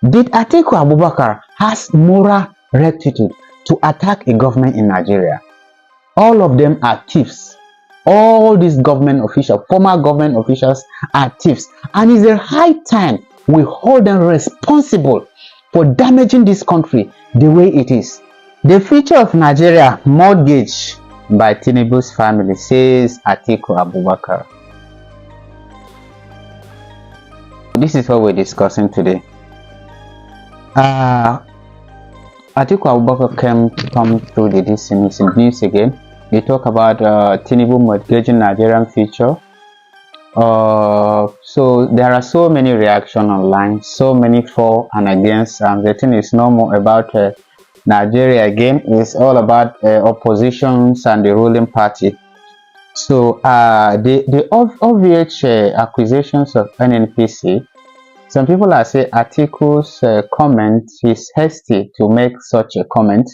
Did Atiku Abubakar has moral rectitude to attack a government in Nigeria? All of them are thieves. All these government officials, former government officials, are thieves, and it's a high time we hold them responsible for damaging this country the way it is. The future of Nigeria mortgaged by Tinubu's family, says Atiku Abubakar. This is what we're discussing today. Atiku Abubakar come through this news again. We talk about Tinubu mortgaging Nigerian future. So there are so many reactions online, so many for and against, and the thing is no more about Nigeria again. It's all about oppositions and the ruling party. So the obvious accusations of NNPC, some people are saying Atiku's comment is hasty to make such a comment,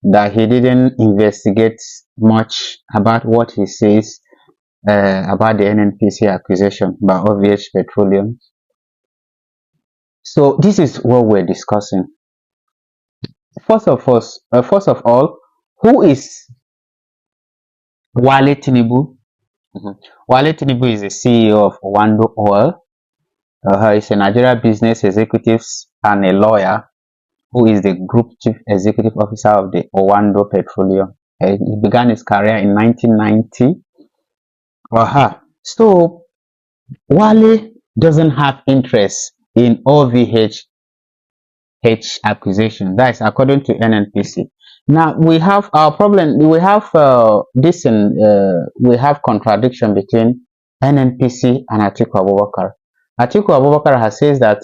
that he didn't investigate much about what he says about the NNPC accusation by OVH Petroleum. So this is what we're discussing. First of all, who is Wale Tinubu? Wale Tinubu is the CEO of Owando Oil. He's a Nigeria business executive and a lawyer who is the group chief executive officer of the Owando Petroleum. He began his career in 1990. So Wale doesn't have interest in OVH accusation. That is according to NNPC. Now we have our problem. We have we have contradiction between NNPC and Atiku Abubakar. Atiku Abubakar has said that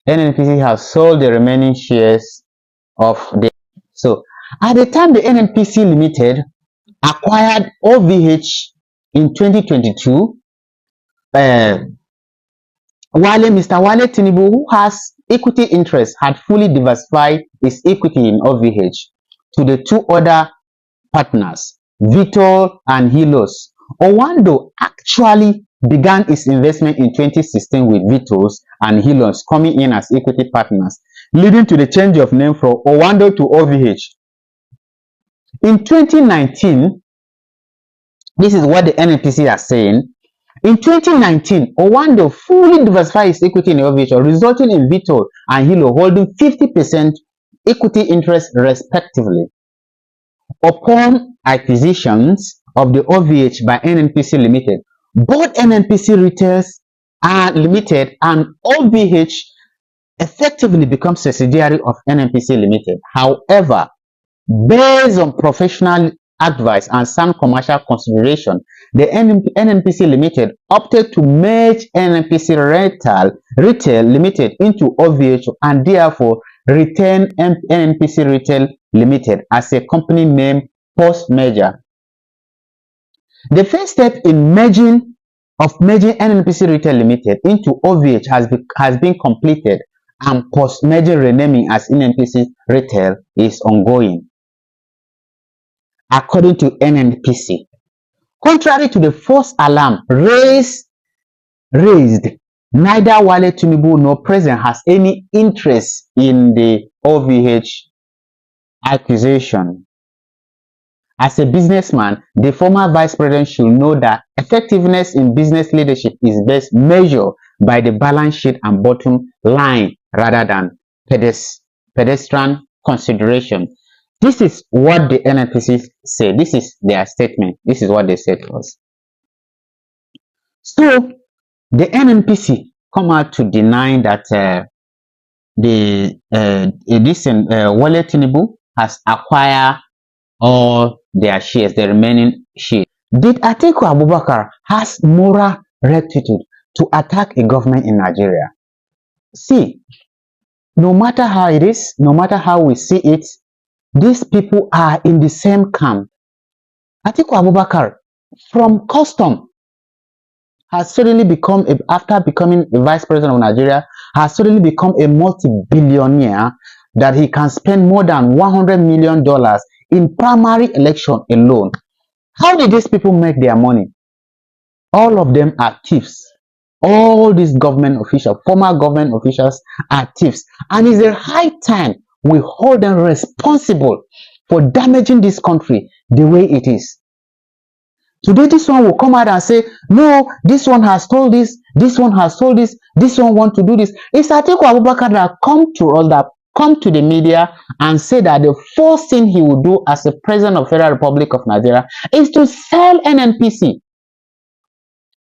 NNPC has sold the remaining shares of the. So at the time the NNPC Limited acquired OVH in 2022, Mr. Wale Tinubu, who has equity interest, had fully diversified his equity in OVH to the two other partners, Vitol and Hilos. Owando actually began its investment in 2016 with Vitos and Hilos coming in as equity partners, leading to the change of name from Owando to OVH. In 2019, this is what the NNPC are saying. In 2019, Owando fully diversified its equity in OVH, resulting in Vitol and Hilo holding 50% equity interest respectively. Upon acquisitions of the OVH by NNPC Limited, both NNPC Retells Limited and OVH effectively become subsidiary of NNPC Limited. However, based on professional advice and sound commercial consideration, the NNPC Limited opted to merge NNPC Retail Limited into OVH and therefore retain NNPC Retail Limited as a company name post-merger. The first step in merging NNPC Retail Limited into OVH has been completed, and post-merger renaming as NNPC Retail is ongoing, according to NNPC. Contrary to the false alarm raised, neither Wale Tinubu nor President has any interest in the OVH accusation. As a businessman, the former vice president should know that effectiveness in business leadership is best measured by the balance sheet and bottom line rather than pedestrian consideration. This is what the NNPC said. This is their statement. This is what they said to us. So the NNPC come out to deny that Wale Tinubu has acquired all their shares, the remaining shares. Did Atiku Abubakar has moral rectitude to attack a government in Nigeria? See, no matter how it is, no matter how we see it, these people are in the same camp. Atiku Abubakar, from custom, has suddenly become, after becoming a vice president of Nigeria, has suddenly become a multi-billionaire that he can spend more than $100 million in primary election alone. How did these people make their money? All of them are thieves. All these government officials, former government officials, are thieves. And it's a high time we hold them responsible for damaging this country the way it is. Today, this one will come out and say, no, this one has told this one has told this one want to do this. It's Atiku Abubakar that come to the media and say that the first thing he will do as a president of Federal Republic of Nigeria is to sell NNPC.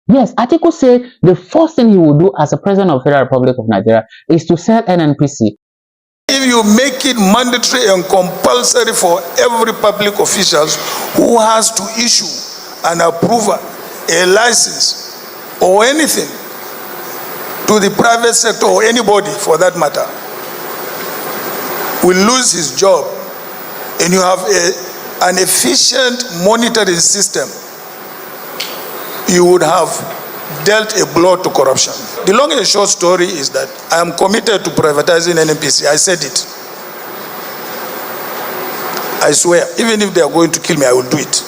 Yes, Atiku said the first thing he will do as a president of Federal Republic of Nigeria is to sell NNPC. If you make it mandatory and compulsory for every public officials who has to issue an approval, a license, or anything to the private sector or anybody for that matter, will lose his job, and you have an efficient monitoring system, you would have dealt a blow to corruption. The long and short story is that I am committed to privatizing NNPC. I said it. I swear, even if they are going to kill me, I will do it.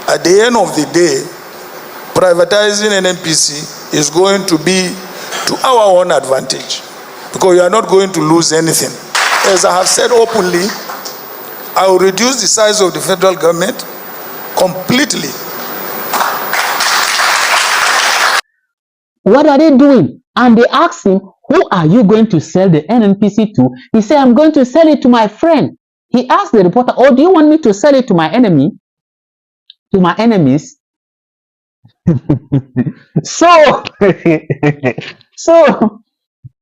At the end of the day, privatizing NNPC is going to be to our own advantage, because you are not going to lose anything. As I have said openly, I will reduce the size of the federal government completely. What are they doing? And they asked him, who are you going to sell the NNPC to? He said, I'm going to sell it to my friend. He asked the reporter, oh, do you want me to sell it to my enemy? To my enemies? So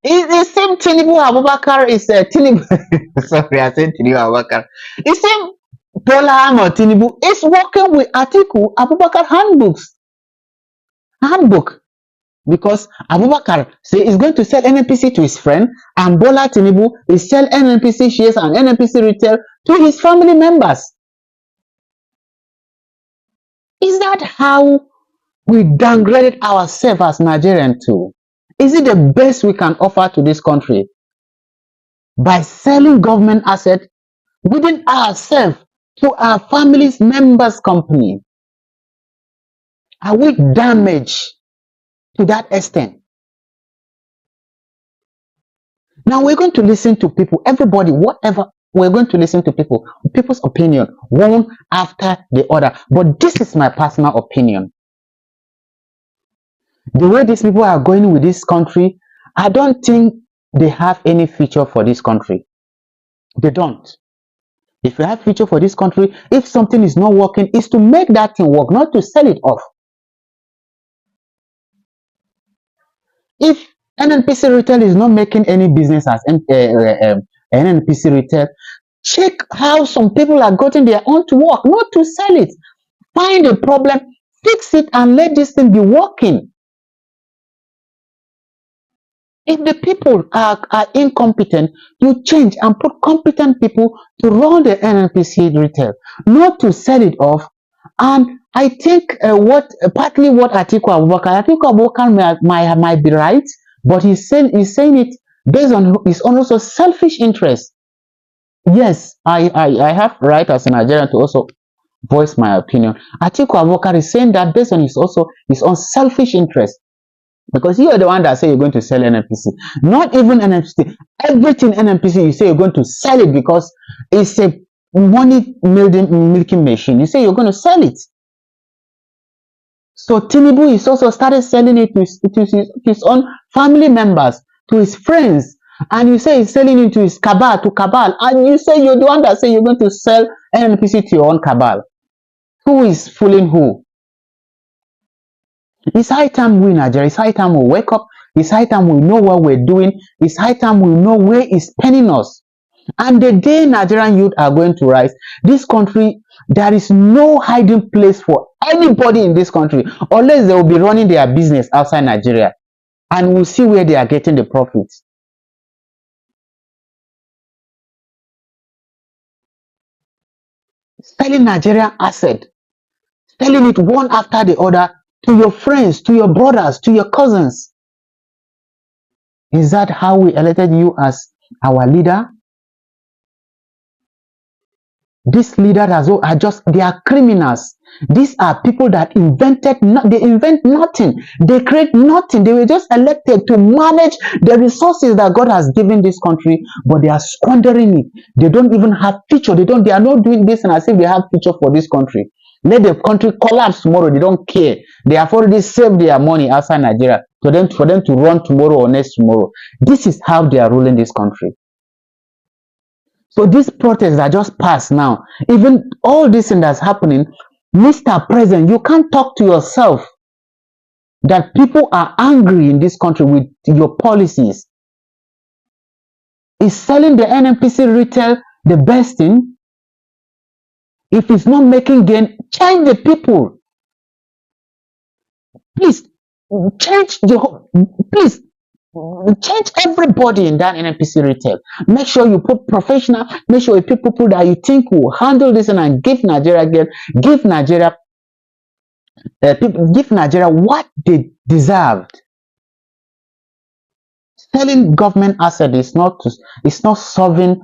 it's the same Tinubu Abubakar is Tinubu. Sorry, I said Tinubu Abubakar. The same Bola Ahmed Tinubu is working with Atiku Abubakar handbook, because Abubakar say he's going to sell NNPC to his friend, and Bola Tinubu is sell NNPC shares and NNPC retail to his family members. Is that how we downgraded ourselves as Nigerians too? Is it the best we can offer to this country? By selling government assets within ourselves to our families, members' company? Are we damaged to that extent? Now we're going to listen to people, everybody, whatever. We're going to listen to people's opinion, one after the other. But this is my personal opinion. The way these people are going with this country, I don't think they have any future for this country. They don't. If you have future for this country, if something is not working, it's to make that thing work, not to sell it off. If NNPC Retail is not making any business as NNPC Retail, check how some people are getting their own to work, not to sell it. Find a problem, fix it, and let this thing be working. If the people are incompetent, you change and put competent people to run the NNPC Retail, not to sell it off. And I think partly what Atiku Abubakar might be right, but he's saying it based on his own also selfish interest. Yes, I have right as a Nigerian to also voice my opinion. Atiku Abubakar is saying that based on his own selfish interest. Because you are the one that say you're going to sell NNPC. Not even NNPC. Everything NNPC, you say you're going to sell it because it's a money milking machine. You say you're going to sell it. So Tinubu is also started selling it to his own family members, to his friends. And you say he's selling it to his cabal, And you say you're the one that say you're going to sell NNPC to your own cabal. Who is fooling who? It's high time we Nigeria, it's high time we wake up, it's high time we know what we're doing, it's high time we know where it's penning us. And the day Nigerian youth are going to rise, this country, there is no hiding place for anybody in this country, unless they will be running their business outside Nigeria. And we'll see where they are getting the profits. Selling Nigerian asset, selling it one after the other, to your friends, to your brothers, to your cousins. Is that how we elected you as our leader? These leaders they are criminals. These are people that they invent nothing. They create nothing. They were just elected to manage the resources that God has given this country, but they are squandering it. They don't even have future. They are not doing this and as if they have future for this country. Let the country collapse tomorrow. They don't care. They have already saved their money outside Nigeria for them to run tomorrow or next tomorrow. This is how they are ruling this country. So these protests that just passed now, even all this thing that's happening, Mr. President, you can't talk to yourself that people are angry in this country with your policies. Is selling the NNPC retail the best thing? If it's not making gain, change the people. Please change please change everybody in that NNPC retail. Make sure you put professional, make sure you put people that you think will handle this and give Nigeria what they deserved. Selling government asset is not solving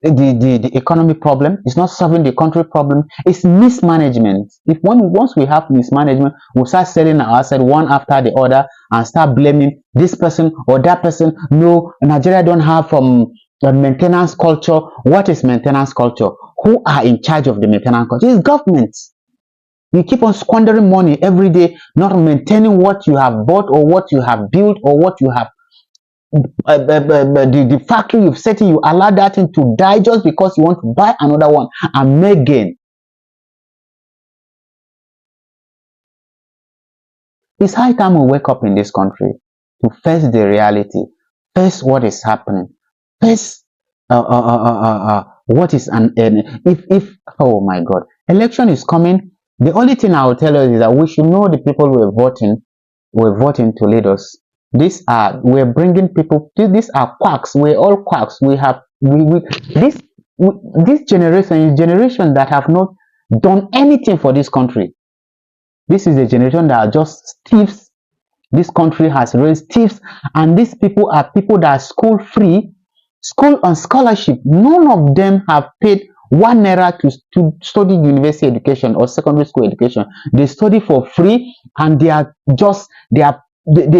the economy problem. It's not solving the country problem. It's mismanagement. Once we have mismanagement, we'll start selling our asset one after the other and start blaming this person or that person. No, Nigeria don't have a maintenance culture. What is maintenance culture? Who are in charge of the maintenance culture? It's government. You keep on squandering money every day, not maintaining what you have bought or what you have built or what you have the factory you've set in. You allow that thing to die just because you want to buy another one and make gain. It's high time we wake up in this country to face the reality, face what is happening, face what is if oh my God, election is coming. The only thing I will tell you is that we should know the people we're voting to lead us. We're bringing people. These are quacks. We're all quacks. This generation is generation that have not done anything for this country. This is a generation that are just thieves. This country has raised thieves, and these people are people that are school free, school on scholarship. None of them have paid 1 naira to study university education or secondary school education. They study for free, and they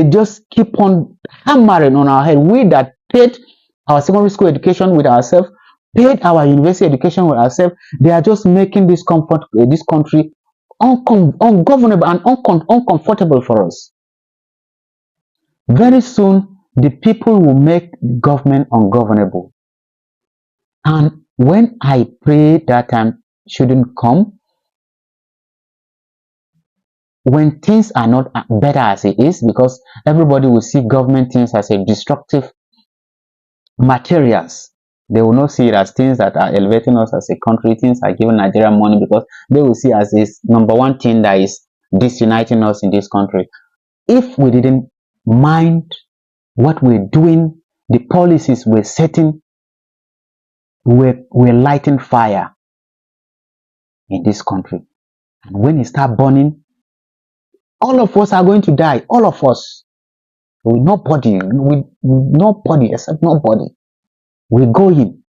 just keep on hammering on our head. We that paid our secondary school education with ourselves, paid our university education with ourselves, they are just making this country ungovernable and uncomfortable for us. Very soon, the people will make government ungovernable. And when I pray that time shouldn't come, when things are not better as it is, because everybody will see government things as a destructive materials. They will not see it as things that are elevating us as a country, things are giving Nigeria money, because they will see as this number one thing that is disuniting us in this country. If we didn't mind what we're doing, the policies we're setting, we're lighting fire in this country. And when it starts burning, all of us are going to die. All of us. Nobody except nobody. We're going.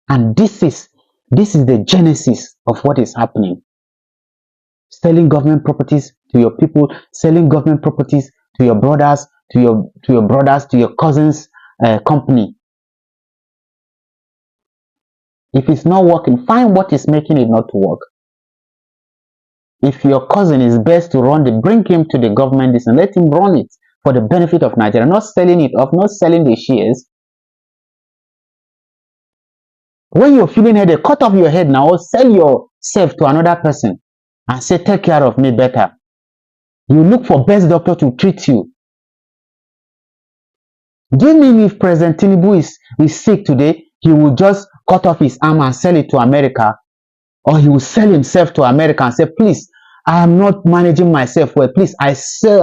And this is the genesis of what is happening. Selling government properties to your people, selling government properties to your brothers, to your cousins' company. If it's not working, find what is making it not to work. If your cousin is best to run bring him to the government and let him run it for the benefit of Nigeria, not selling it off, not selling the shares. When you're feeling headache, cut off your head now or sell yourself to another person and say, take care of me better. You look for best doctor to treat you. Do you mean if President Tinubu is sick today, he will just cut off his arm and sell it to America? Or he will sell himself to America and say, please, I am not managing myself well. Please, I sell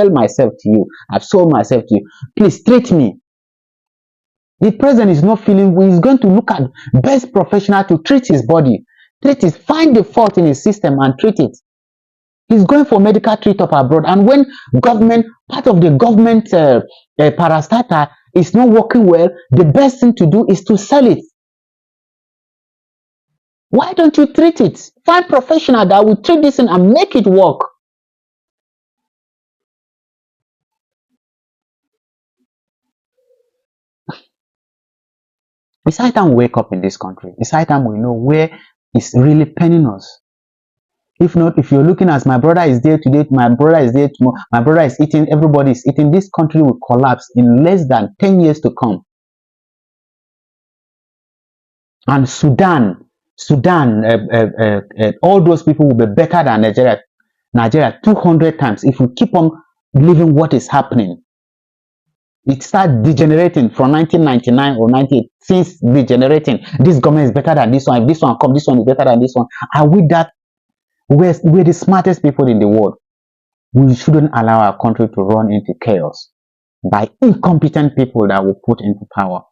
myself to you. I've sold myself to you. Please treat me. The president is not feeling, he's going to look at best professional to treat his body. Find the fault in his system and treat it. He's going for medical treatment abroad. And when part of the government parastatal is not working well, the best thing to do is to sell it. Why don't you treat it? Find professional that will treat this thing and make it work. It's high time we wake up in this country. It's high time we know where it's really penning us. If not, if you're looking as my brother is there today, my brother is there tomorrow, my brother is eating, everybody is eating, this country will collapse in less than 10 years to come. And Sudan, all those people will be better than Nigeria 200 times if we keep on living what is happening. It started degenerating from 1999 or 98. Since degenerating, this government is better than this one. If this one comes, this one is better than this one. Are we that? We're the smartest people in the world. We shouldn't allow our country to run into chaos by incompetent people that will put into power.